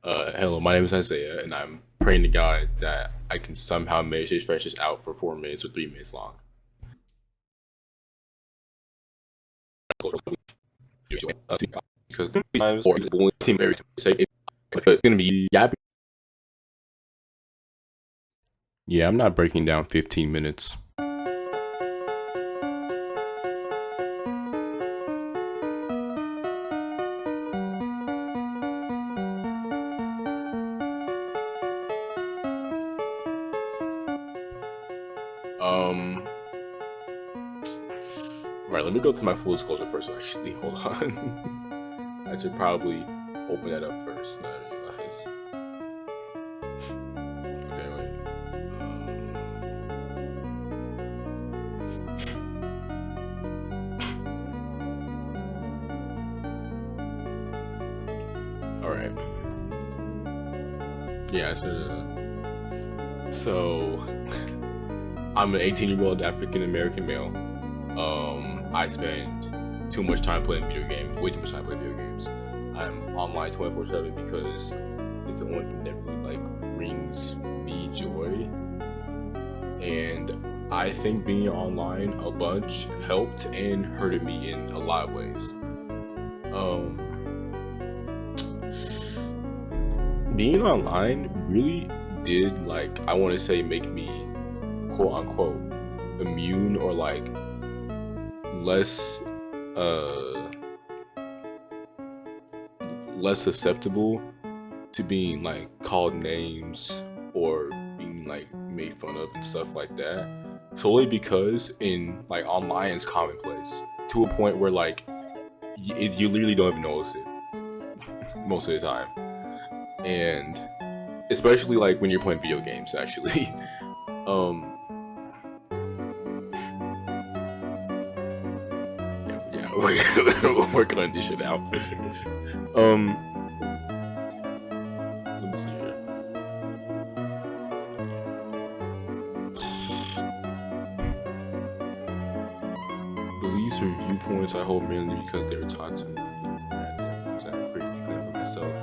Hello, my name is Isaiah, and I'm praying to God that I can somehow manage to stretch this out for 4 minutes or 3 minutes long. Because sometimes or the bullying seem very say it's gonna be yapping. Yeah, I'm not breaking down 15 minutes. Um, right. Let me go to my full disclosure first. Actually, hold on. I should probably open that up first. Now I realize. Okay, wait. All right. Yeah. So I'm an 18-year-old African American male. I spend too much time playing video games, way too much time playing video games. I'm online 24/7 because it's the only thing that really brings me joy. And I think being online a bunch helped and hurted me in a lot of ways. Um, Being online really did I want to say make me quote unquote immune or less uh less susceptible to being called names or being made fun of and stuff like that, solely because in online it's commonplace to a point where you literally don't even notice it most of the time. And especially when you're playing video games actually. um yeah, we're working on this shit out. um Let me see here. Beliefs or viewpoints I hold mainly because they were taught to me. Is that pretty clear for myself?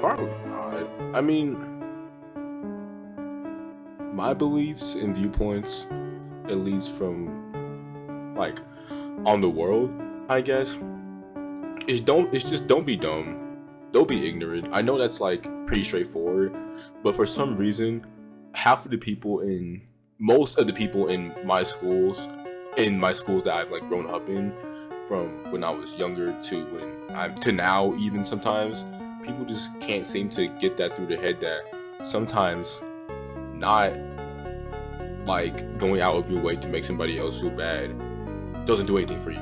Probably not. I mean, my beliefs and viewpoints, at least from on the world, I guess, it's just don't be dumb, don't be ignorant. I know that's pretty straightforward, but for some reason, half of the people in most of the people in my schools that I've grown up in, from when I was younger to when I'm to now, even sometimes people just can't seem to get that through their head that sometimes not going out of your way to make somebody else feel bad doesn't do anything for you,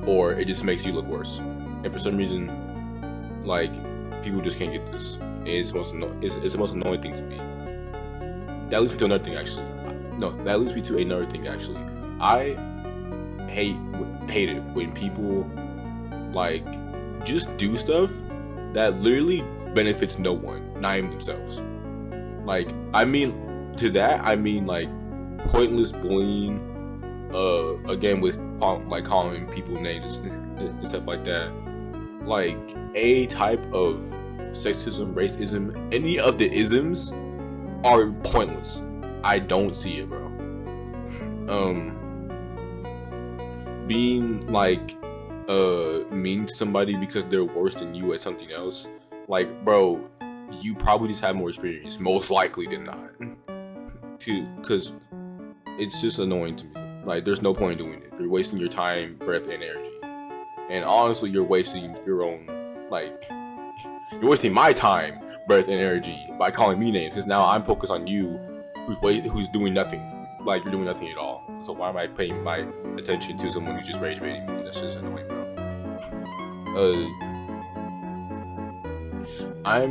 or it just makes you look worse. And for some reason, people just can't get this. And it's the most annoying thing to me. That leads me to another thing actually. No, that leads me to another thing actually. I hate hate it when people just do stuff that literally benefits no one, not even themselves. I mean, to that I mean pointless bullying. Again with calling people names and stuff like that. A type of sexism, racism, any of the isms are pointless. I don't see it, bro. Being mean to somebody because they're worse than you at something else, bro, you probably just have more experience, most likely than not. Because it's just annoying to me. There's no point in doing it. You're wasting your time, breath, and energy. And honestly, you're wasting your own, you're wasting my time, breath, and energy by calling me names. Because now I'm focused on you, who's doing nothing. You're doing nothing at all. So why am I paying my attention to someone who's just rage baiting me? That's just annoying, bro. I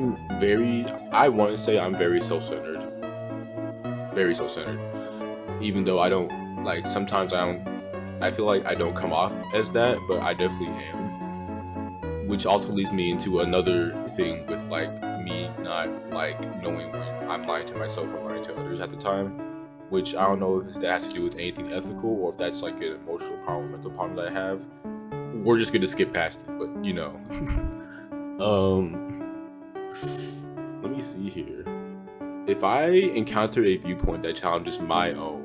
want to say I'm very self-centered. Very self-centered. Even though I don't, sometimes I feel like I don't come off as that, but I definitely am. Which also leads me into another thing with me not knowing when I'm lying to myself or lying to others at the time. Which I don't know if that has to do with anything ethical or if that's an emotional problem, mental problem that I have. We're just gonna skip past it, but you know. Um, let me see here. If I encounter a viewpoint that challenges my own,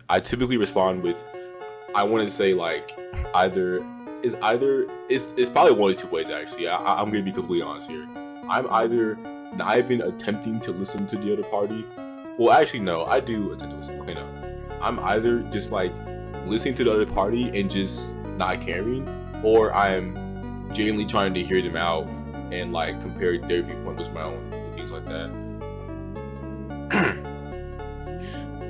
I typically respond with, I want to say like it's probably one of two ways actually. I'm gonna be completely honest here. I'm either not even attempting to listen to the other party. Well, actually no, I do attempt to listen. Okay, no, I'm either just like listening to the other party and just not caring, or I'm genuinely trying to hear them out and like compare their viewpoint with my own, and things like that.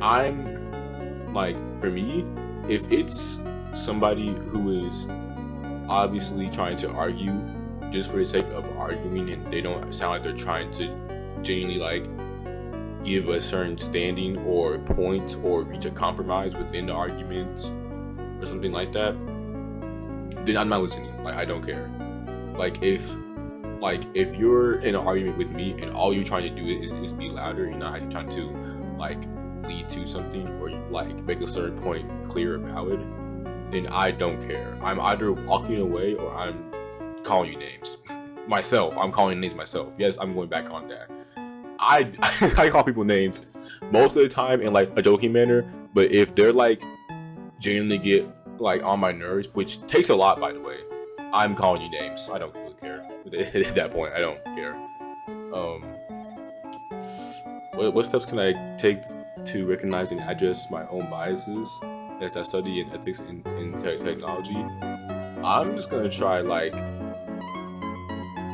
I'm like, for me, if it's somebody who is obviously trying to argue just for the sake of arguing and they don't sound like they're trying to genuinely like give a certain standing or point or reach a compromise within the argument or something like that, then I'm not listening. Like, I don't care. Like if you're in an argument with me and all you're trying to do is be louder, you're not actually trying to like lead to something or like make a certain point clear about it, then I don't care. I'm either walking away or I'm calling you names. Myself, I'm calling names myself. Yes, I'm going back on that. I I call people names most of the time in like a joking manner, but if they're like genuinely get like on my nerves, which takes a lot by the way, I'm calling you names. I don't really care. At that point, I don't care. Um, what steps can I take to recognize and address my own biases as I study in ethics in technology? I'm just gonna try like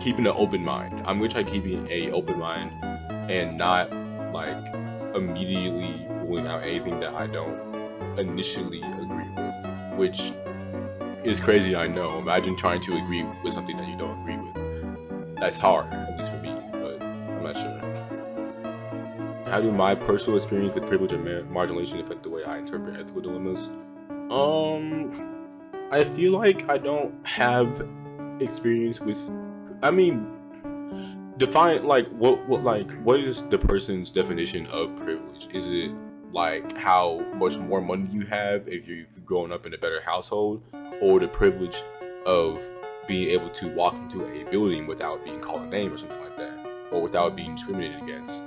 keeping an open mind. I'm gonna try keeping a open mind and not like immediately ruling out anything that I don't initially agree with, which is crazy, I know. Imagine trying to agree with something that you don't agree with. That's hard, at least for me, but I'm not sure. How do my personal experience with privilege and marginalization affect the way I interpret ethical dilemmas? I feel like I don't have experience with. I mean, define like what is the person's definition of privilege? Is it like how much more money you have if you've grown up in a better household, or the privilege of being able to walk into a building without being called a name or something like that, or without being discriminated against?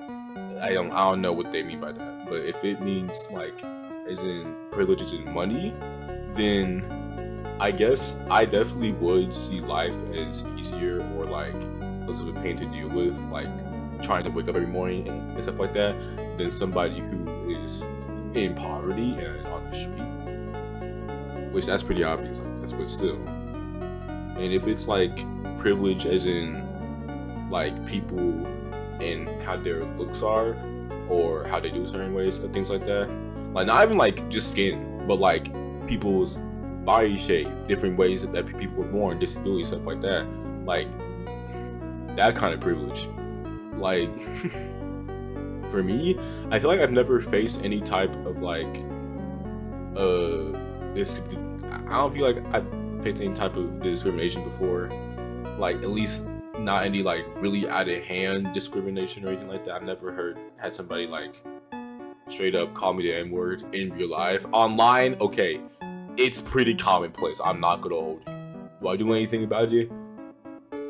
I don't know what they mean by that. But if it means like as in privilege is in money, then I guess I definitely would see life as easier or like less of a pain to deal with, like trying to wake up every morning and stuff like that, than somebody who is in poverty and is on the street. Which that's pretty obvious, I guess, but still. And if it's like privilege as in like people and how their looks are or how they do certain ways or things like that, like not even like just skin, but like people's body shape, different ways that people were born, disability, stuff like that, like that kind of privilege. Like for me, I feel like I've never faced any type of like this. I don't feel like I've faced any type of discrimination before, like at least not any like really out of hand discrimination or anything like that. I've never had somebody like straight up call me the N-word in real life. Online, okay, it's pretty commonplace. I'm not gonna hold you. Do I do anything about it?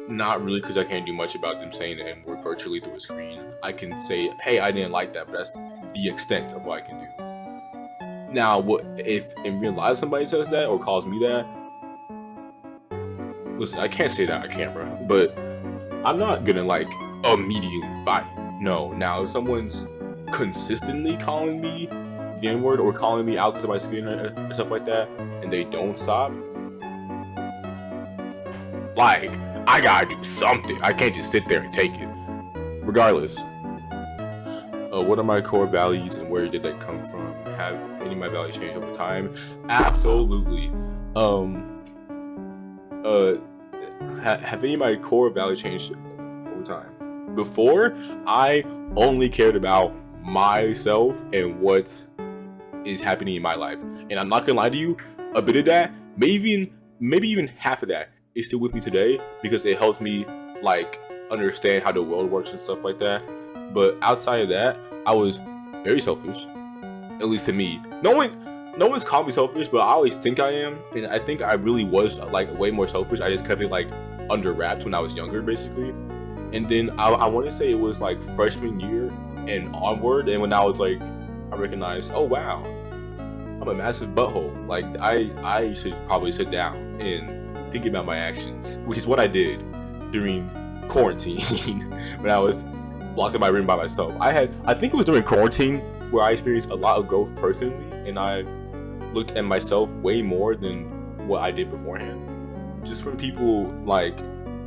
Not really, because I can't do much about them saying the N-word virtually through a screen. I can say, hey, I didn't like that, but that's the extent of what I can do. Now, what if in real life somebody says that or calls me that? Listen, I can't say that on camera, but I'm not gonna like immediately fight. No. Now, if someone's consistently calling me the N-word or calling me out because of my skin or stuff like that, and they don't stop, like, I gotta do something. I can't just sit there and take it. Regardless, what are my core values and where did that come from? Have any of my values changed over time? Absolutely. Have any of my core values changed over time? Before, I only cared about myself and what is happening in my life. And I'm not gonna lie to you, a bit of that, maybe even half of that is still with me today because it helps me like understand how the world works and stuff like that. But outside of that, I was very selfish, at least to me. No one, no one's called me selfish, but I always think I am, and I think I really was like way more selfish. I just kept it like under wraps when I was younger, basically. And then I want to say it was like freshman year and onward, and when I was like, I recognized, oh wow, I'm a massive butthole. Like I should probably sit down and think about my actions, which is what I did during quarantine when I was locked in my room by myself. I think it was during quarantine where I experienced a lot of growth personally, and I looked at myself way more than what I did beforehand. Just from people like,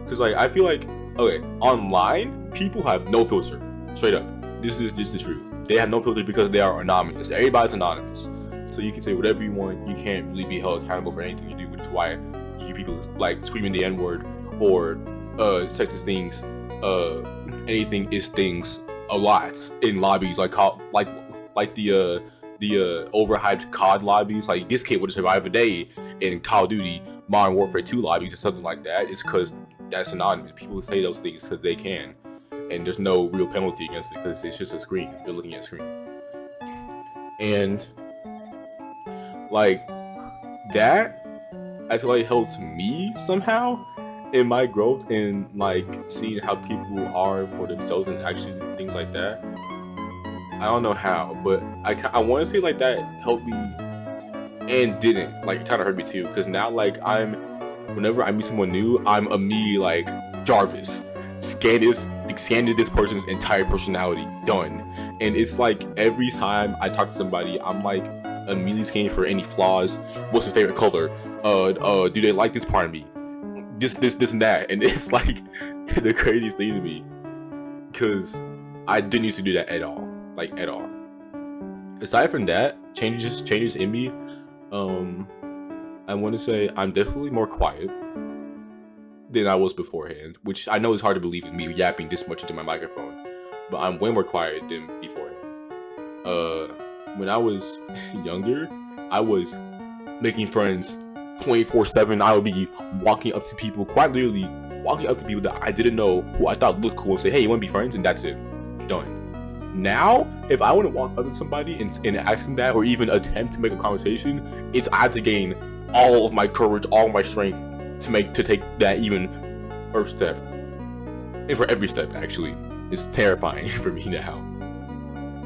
cause like I feel like, okay, online people have no filter, straight up. This is just the truth. They have no filter because they are anonymous. Everybody's anonymous, so you can say whatever you want. You can't really be held accountable for anything you do, which is why you hear people like screaming the N-word or sexist things, anything is things a lot in lobbies, like the overhyped COD lobbies. Like, this kid would survive a day in Call of Duty Modern Warfare 2 lobbies or something like that. It's because that's anonymous. People say those things because they can, and there's no real penalty against it because it's just a screen. They're looking at a screen, and like that, I feel like helps me somehow in my growth and like seeing how people are for themselves and actually things like that. I don't know how, but I want to say like that helped me and didn't. Like, it kind of hurt me too, because now like whenever I meet someone new, I'm immediately like, Jarvis, scan this person's entire personality, done. And it's like every time I talk to somebody, I'm like immediately scanning for any flaws. What's their favorite color? Do they like this part of me? This and that. And it's like the craziest thing to me, because I didn't used to do that at all. Like, at all. Aside from that, changes in me. I want to say I'm definitely more quiet than I was beforehand, which I know is hard to believe with me yapping this much into my microphone, but I'm way more quiet than beforehand. When I was younger, I was making friends 24/7. I would be walking up to people, quite literally walking up to people that I didn't know, who I thought looked cool, and say, hey, you want to be friends? And that's it. Done. Now, if I want to walk up to somebody and ask them that, or even attempt to make a conversation, I have to gain all of my courage, all of my strength to take that even first step. And for every step, actually, it's terrifying for me now.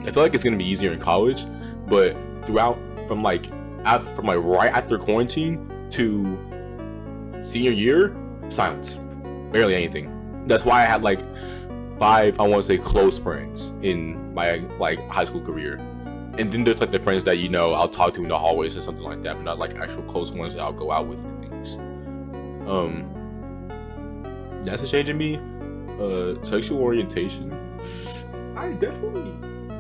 I feel like it's gonna be easier in college, but throughout from right after quarantine to senior year, silence, barely anything. That's why I had like 5, I want to say, close friends in my like high school career, and then there's like the friends that I'll talk to in the hallways or something like that, but not like actual close ones that I'll go out with and things. That's a change in me. Sexual orientation, I definitely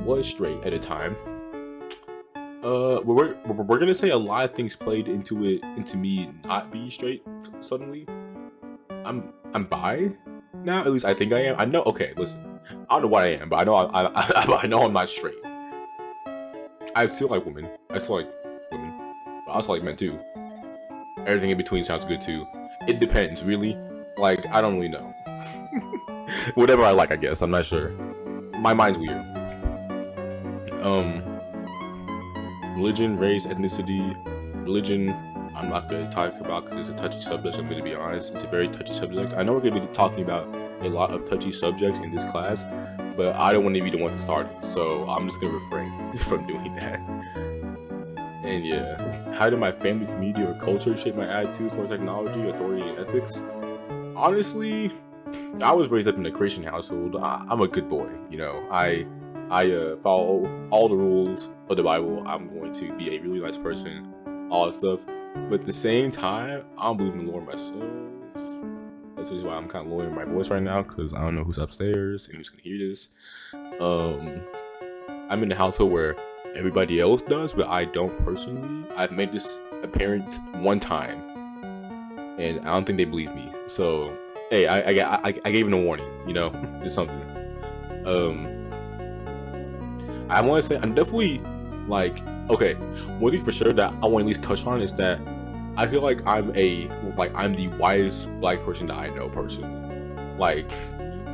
was straight at a time. We're gonna say a lot of things played into me not being straight suddenly. I'm bi now, at least I think I am. I know. Okay, listen, I don't know what I am, but I know I know I'm not straight. I still like women. I still like women, but I also like men too. Everything in between sounds good too. It depends, really. Like, I don't really know. Whatever I like, I guess. I'm not sure. My mind's weird. Religion, race, ethnicity. Religion, I'm not going to talk about because it's a touchy subject. I'm going to be honest. It's a very touchy subject. I know we're going to be talking about a lot of touchy subjects in this class, but I don't want to be the one to start it, so I'm just going to refrain from doing that. And yeah, how did my family, community, or culture shape my attitudes towards technology, authority, and ethics? Honestly, I was raised up in a Christian household. I'm a good boy, I follow all the rules of the Bible. I'm going to be a really nice person, all that stuff. But at the same time, I don't believe in the Lord myself. That's just why I'm kind of lowering my voice right now, because I don't know who's upstairs and who's going to hear this. I'm in a household where everybody else does, but I don't personally. I've made this apparent one time, and I don't think they believe me. So, hey, I gave them a warning, just something. I want to say I'm definitely okay. One thing for sure that I want to at least touch on is that I feel like I'm the wisest black person that I know personally. Like,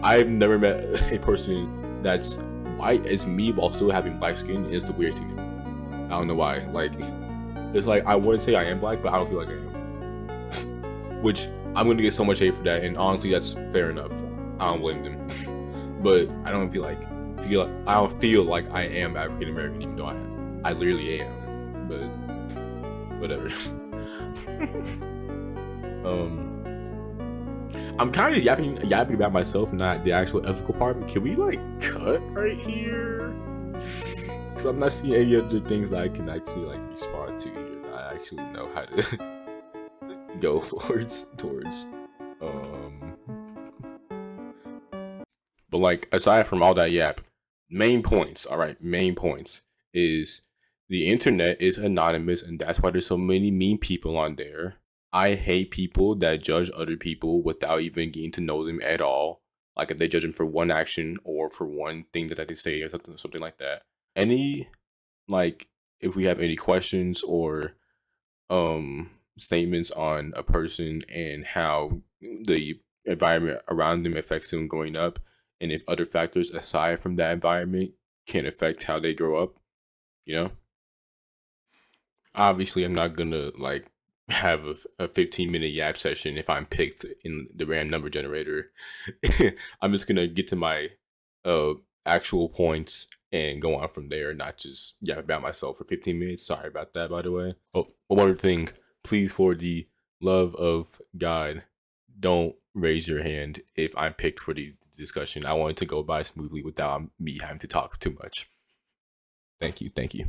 I've never met a person that's white as me while still having black skin. Is the weirdest thing to me. I don't know why. Like, It's like I wouldn't say I am black, but I don't feel like I am. Which I'm gonna get so much hate for that, and honestly, that's fair enough. I don't blame them. But I don't I don't feel like I am African American, even though I literally am. But whatever. I'm kind of yapping about myself, not the actual ethical part. But can we like cut right here? Because I'm not seeing any other things that I can actually like respond to here. That I actually know how to go towards. But like aside from all that yap, main points. All right, main points is the internet is anonymous, and that's why there's so many mean people on there. I hate people that judge other people without even getting to know them at all. Like if they judge them for one action or for one thing that they say or something like that. Any like if we have any questions or statements on a person and how the environment around them affects them growing up, and if other factors aside from that environment can affect how they grow up, you know, obviously I'm not gonna like have a 15-minute yap session if I'm picked in the random number generator. I'm just gonna get to my uh actual points and go on from there, not just yap about myself for 15 minutes. Sorry about that, by the way. Oh, one more thing. Please, for the love of God, don't raise your hand if I'm picked for the discussion. I want it to go by smoothly without me having to talk too much. Thank you. Thank you.